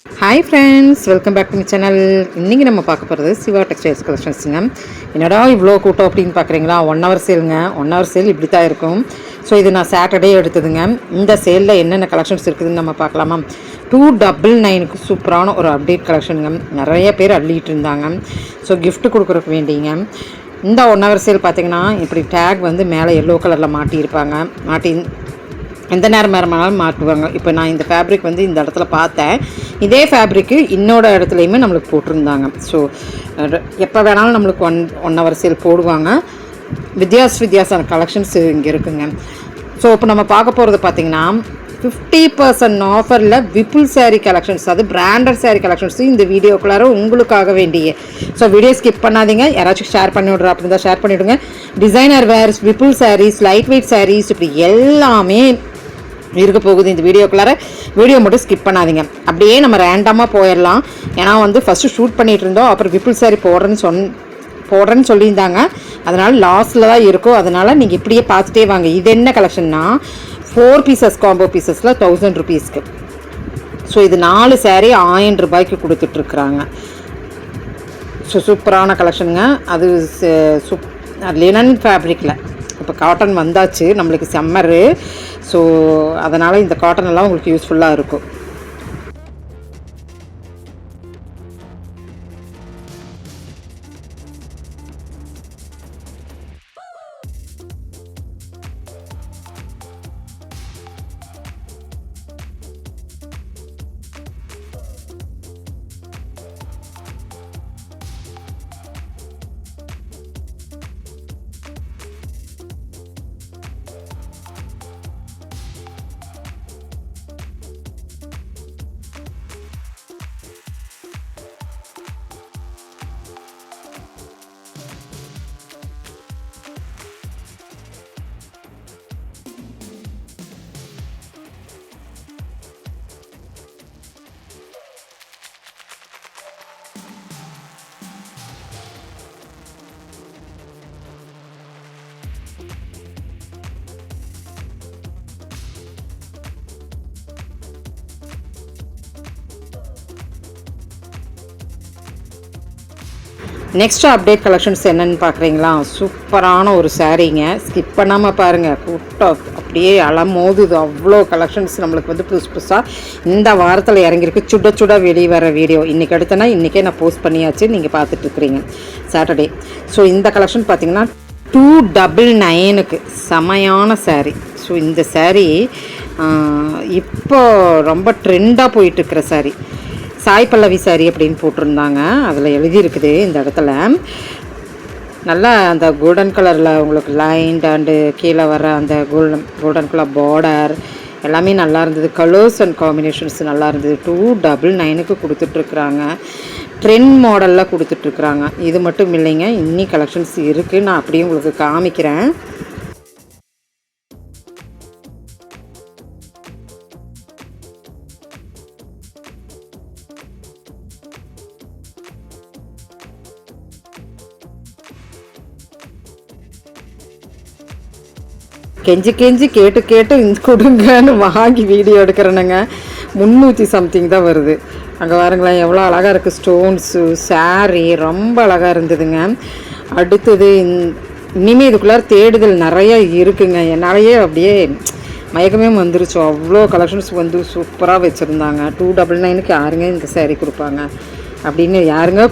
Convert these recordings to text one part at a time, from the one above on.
Hi friends, welcome back to my channel. இன்றைக்கி நம்ம பார்க்க போகிறது சிவா டெக்ஸ்டைல்ஸ் கலெக்ஷன்ஸுங்க. என்னடா இவ்வளோ கூட்டம் அப்படின்னு பார்க்குறீங்களா? 1 hour சேலுங்க. 1 hour சேல் இப்படி தான் இருக்கும். ஸோ இது நான் சாட்டர்டே எடுத்ததுங்க. இந்த சேலில் என்னென்ன கலெக்ஷன்ஸ் இருக்குதுன்னு நம்ம பார்க்கலாமா? 299க்கு சூப்பரான ஒரு அப்டேட் கலெக்ஷனுங்க. நிறைய பேர் அள்ளிகிட்டு இருந்தாங்க. So gift கொடுக்குறக்கு வேண்டிங்க. இந்த 1 hour சேல் பார்த்திங்கன்னா இப்படி டேக் வந்து மேலே எல்லோ கலரில் மாட்டியிருப்பாங்க. எந்த நேரமானாலும் மாட்டுவாங்க. இப்போ நான் இந்த ஃபேப்ரிக் வந்து இந்த இடத்துல பார்த்தேன். இதே ஃபேப்ரிக்கு இன்னோட இடத்துலையுமே நம்மளுக்கு போட்டிருந்தாங்க. ஸோ எப்போ வேணாலும் நம்மளுக்கு ஒன் ஹவர் சேல் போடுவாங்க. வித்தியாசமான கலெக்ஷன்ஸ் இங்கே இருக்குங்க. ஸோ இப்போ நம்ம பார்க்க போகிறது பார்த்திங்கன்னா 50% ஆஃபரில் விப்புல் சாரீ கலெக்ஷன்ஸ், அது பிராண்டட் சாரீ கலெக்ஷன்ஸ் இந்த வீடியோக்குள்ளார உங்களுக்காக வேண்டிய. ஸோ வீடியோ ஸ்கிப் பண்ணாதீங்க. யாராச்சும் ஷேர் பண்ணி விட்றா அப்படின்னு தான் ஷேர் பண்ணிவிடுங்க. டிசைனர் வேர்ஸ், விப்புல் சாரீஸ், லைட் வெயிட் சாரீஸ், இப்படி எல்லாமே இருக்க போகுது இந்த வீடியோக்குள்ளார. வீடியோ மட்டும் ஸ்கிப் பண்ணாதீங்க. அப்படியே நம்ம ரேண்டமாக போயிடலாம். ஏன்னா வந்து ஃபஸ்ட்டு ஷூட் பண்ணிகிட்டு இருந்தோம். அப்புறம் விப்புல் சாரீ போடுறேன்னு சொல்லியிருந்தாங்க. அதனால் லாஸ்ட்டில் தான் இருக்கும். அதனால் நீங்கள் இப்படியே பார்த்துட்டே வாங்க. இது என்ன கலெக்ஷன்னா 4 பீசஸ் காம்போ பீசஸில் 1000 rupeesக்கு. ஸோ இது 4 சாரீ 1000 ரூபாய்க்கு கொடுத்துட்ருக்குறாங்க. ஸோ சூப்பரான கலெக்ஷனுங்க. அது லினன் ஃபேப்ரிக்கில். இப்போ காட்டன் வந்தாச்சு நம்மளுக்கு சம்மரு. ஸோ அதனால் இந்த காட்டன் எல்லாம் உங்களுக்கு யூஸ்ஃபுல்லாக இருக்கும். நெக்ஸ்ட் அப்டேட் கலெக்ஷன்ஸ் என்னென்னு பார்க்குறீங்களா? சூப்பரான ஒரு சாரீங்க. ஸ்கிப் பண்ணாமல் பாருங்கள். கூட்டம் அப்படியே அலமோதுது. அவ்வளோ கலெக்ஷன்ஸ் நம்மளுக்கு வந்து புதுசாக இந்த வாரத்தில் இறங்கியிருக்கு. சுட வெளியே வர வீடியோ இன்றைக்கி எடுத்தேன்னா இன்றைக்கே நான் போஸ்ட் பண்ணியாச்சு. நீங்கள் பார்த்துட்ருக்குறீங்க சாட்டர்டே. ஸோ இந்த கலெக்ஷன் பார்த்திங்கன்னா 299க்கு செமையான சாரீ. ஸோ இந்த சாரீ இப்போ ரொம்ப ட்ரெண்டாக போயிட்டுருக்கிற சாரீ. சாய் பல்லவி சாரி அப்படின்னு போட்டிருந்தாங்க. அதில் எழுதியிருக்குது இந்த இடத்துல. நல்லா அந்த கோல்டன் கலரில் உங்களுக்கு லைன் அண்டு கீழே வர அந்த கோல்டன் கலர் பார்டர் எல்லாமே நல்லா இருந்தது. கலர்ஸ் அண்ட் காம்பினேஷன்ஸ் நல்லா இருந்தது. 299க்கு கொடுத்துட்ருக்குறாங்க. ட்ரெண்ட் மாடலில் கொடுத்துட்ருக்குறாங்க. இது மட்டும் இல்லைங்க, இன்னி கலெக்ஷன்ஸ் இருக்குது. நான் அப்படியே உங்களுக்கு காமிக்கிறேன். கெஞ்சி கேட்டு இந்த கொடுங்கன்னு வாங்கி வீடியோ எடுக்கிறேனுங்க. 300 சம்திங் தான் வருது. அங்கே பாருங்களேன் எவ்வளோ அழகாக இருக்குது. ஸ்டோன்ஸு சாரீ ரொம்ப அழகாக இருந்ததுங்க. அடுத்தது இனிமேல் இதுக்குள்ளார தேடுதல் நிறையா இருக்குங்க. என்னாலேயே அப்படியே மயக்கமே வந்துருச்சு. அவ்வளோ கலெக்ஷன்ஸ் வந்து சூப்பராக வச்சுருந்தாங்க. 299க்கு யாருங்க இந்த சாரீ கொடுப்பாங்க அப்படின்னு யாருங்க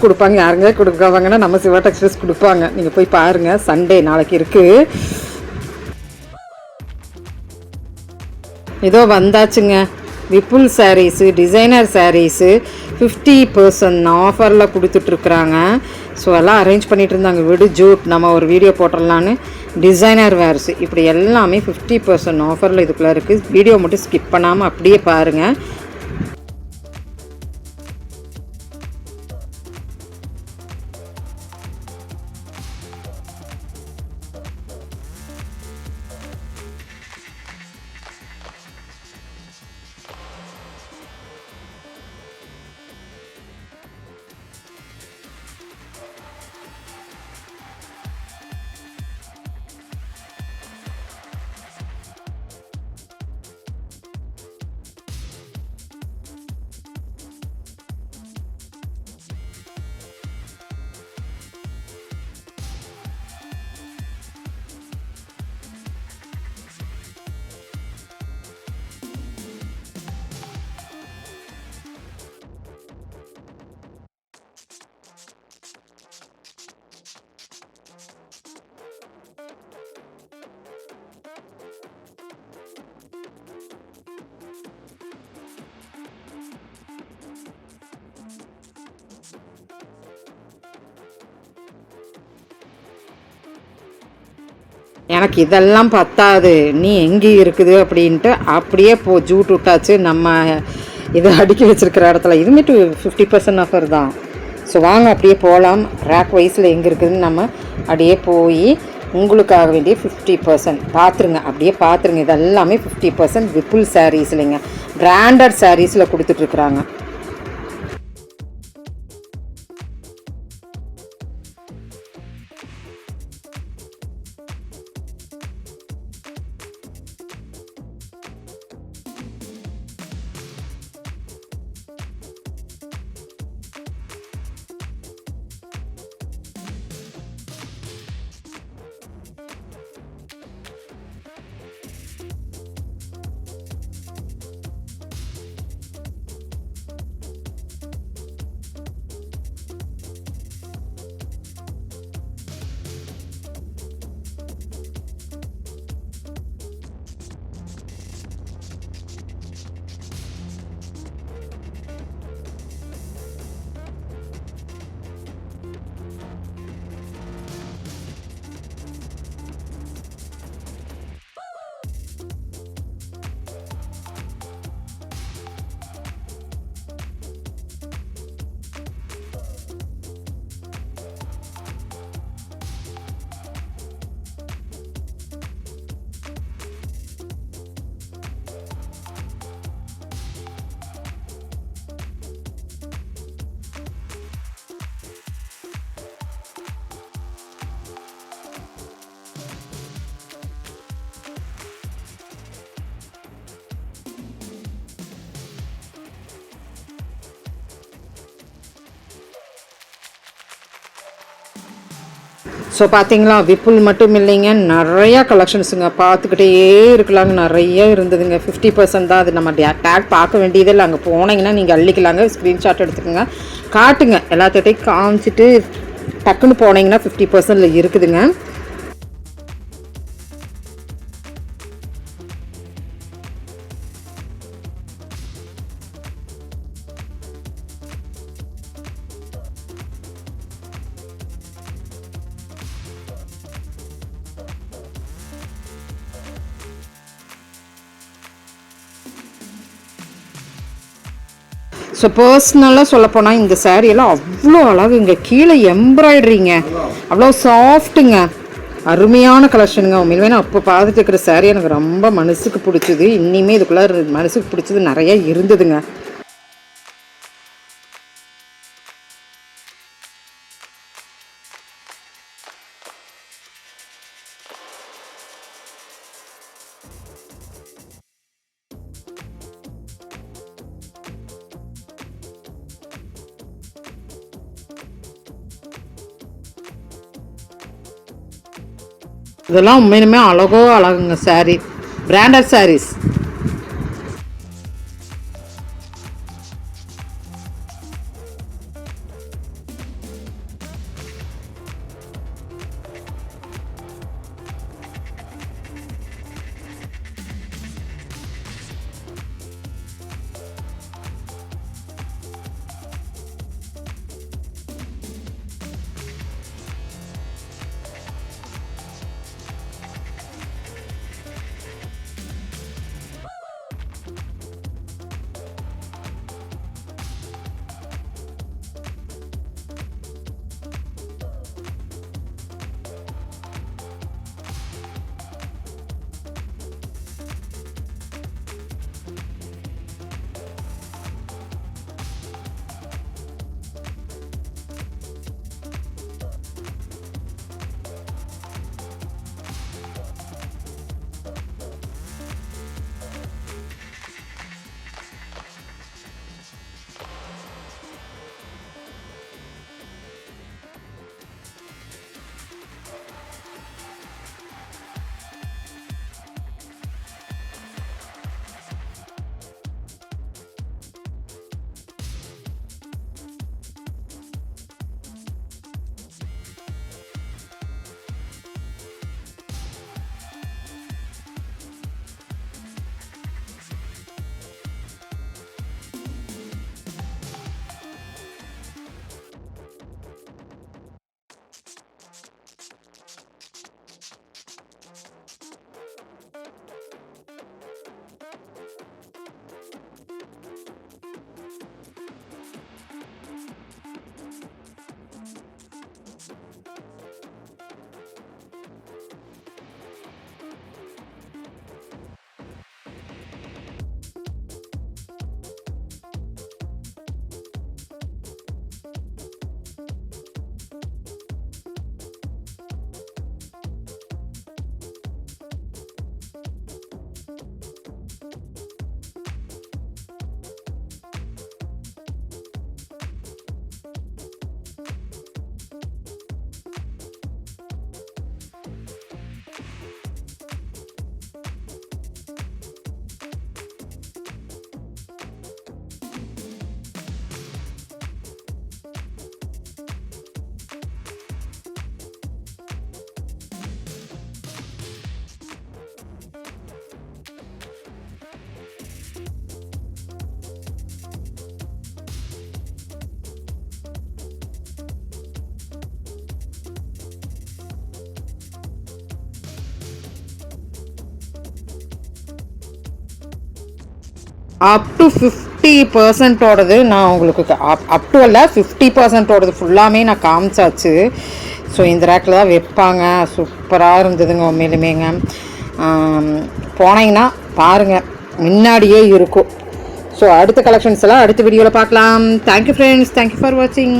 கொடுப்பாங்கன்னா நம்ம சிவா டெக்ஸ்டைல்ஸ் கொடுப்பாங்க. நீங்கள் போய் பாருங்கள். சண்டே நாளைக்கு இருக்குது. ஏதோ வந்தாச்சுங்க விப்புல் சாரீஸு, டிசைனர் சாரீஸு 50% ஆஃபரில் கொடுத்துட்ருக்குறாங்க. ஸோ எல்லாம் அரேஞ்ச் பண்ணிகிட்டு இருந்தாங்க. விடு ஜூட் நம்ம ஒரு வீடியோ போட்டுடலான்னு. டிசைனர் வேர்ஸு இப்படி எல்லாமே 50% ஆஃபரில் இதுக்குள்ளே இருக்குது. வீடியோ மட்டும் ஸ்கிப் பண்ணாமல் அப்படியே பாருங்கள். எனக்கு இதெல்லாம் பத்தாது, நீ எங்கே இருக்குது அப்படின்ட்டு அப்படியே ஜூட் விட்டாச்சு நம்ம இதை அடுக்கி வச்சுருக்கிற இடத்துல. இதுவுமே 50% ஆஃபர் தான். ஸோ வாங்க அப்படியே போகலாம். ரேக் வைஸில் எங்கே இருக்குதுன்னு நம்ம அப்படியே போய் உங்களுக்காக வேண்டிய 50% பார்த்துருங்க. அப்படியே பார்த்துருங்க. இது எல்லாமே 50% விப்புல் சாரீஸ் இல்லைங்க, பிராண்டட் சாரீஸில் கொடுத்துட்ருக்குறாங்க. ஸோ பார்த்தீங்களா, விப்புல் மட்டும் இல்லைங்க, நிறையா கலெக்ஷன்ஸுங்க பார்த்துக்கிட்டே இருக்கலாங்க. நிறைய இருந்ததுங்க. 50% தான். அது நம்ம டேக் பார்க்க வேண்டியதே இல்லை. அங்கே போனீங்கன்னா நீங்கள் அள்ளிக்கலாங்க. ஸ்க்ரீன்ஷாட் எடுத்துக்கோங்க, காட்டுங்க, எல்லாத்தையும் காமிச்சிட்டு டக்குன்னு போனீங்கன்னா 50% இருக்குதுங்க. ஸோ பர்சனலாக சொல்லப்போனால் இந்த சேரீயெல்லாம் அவ்வளோ அழகுங்க. கீழே எம்ப்ராய்டரிங்க, அவ்வளோ சாஃப்ட்டுங்க, அருமையான கலெக்ஷனுங்க. உண்மையிலுமே நான் அப்போ பார்த்துட்டு இருக்கிற சேரீ எனக்கு ரொம்ப மனசுக்கு பிடிச்சிது. இன்னிமே இதுக்குள்ளே மனசுக்கு பிடிச்சது நிறையா இருந்ததுங்க. இதெல்லாம் உண்மையுமே அழகுங்க. Sari branded saris. Up to 50%ஓடது நான் உங்களுக்கு அப் டு அல்ல 50%ஓடது ஃபுல்லாமே நான் காமிச்சாச்சு. ஸோ இந்த ரேக்கில் தான் வைப்பாங்க. சூப்பராக இருந்ததுங்க உண்மையிலுமேங்க. போனீங்கன்னா பாருங்கள், முன்னாடியே இருக்கும். ஸோ அடுத்த கலெக்ஷன்ஸ் எல்லாம் அடுத்த வீடியோவில் பார்க்கலாம். தேங்க்யூ ஃப்ரெண்ட்ஸ், தேங்க்யூ ஃபார் வாட்சிங்.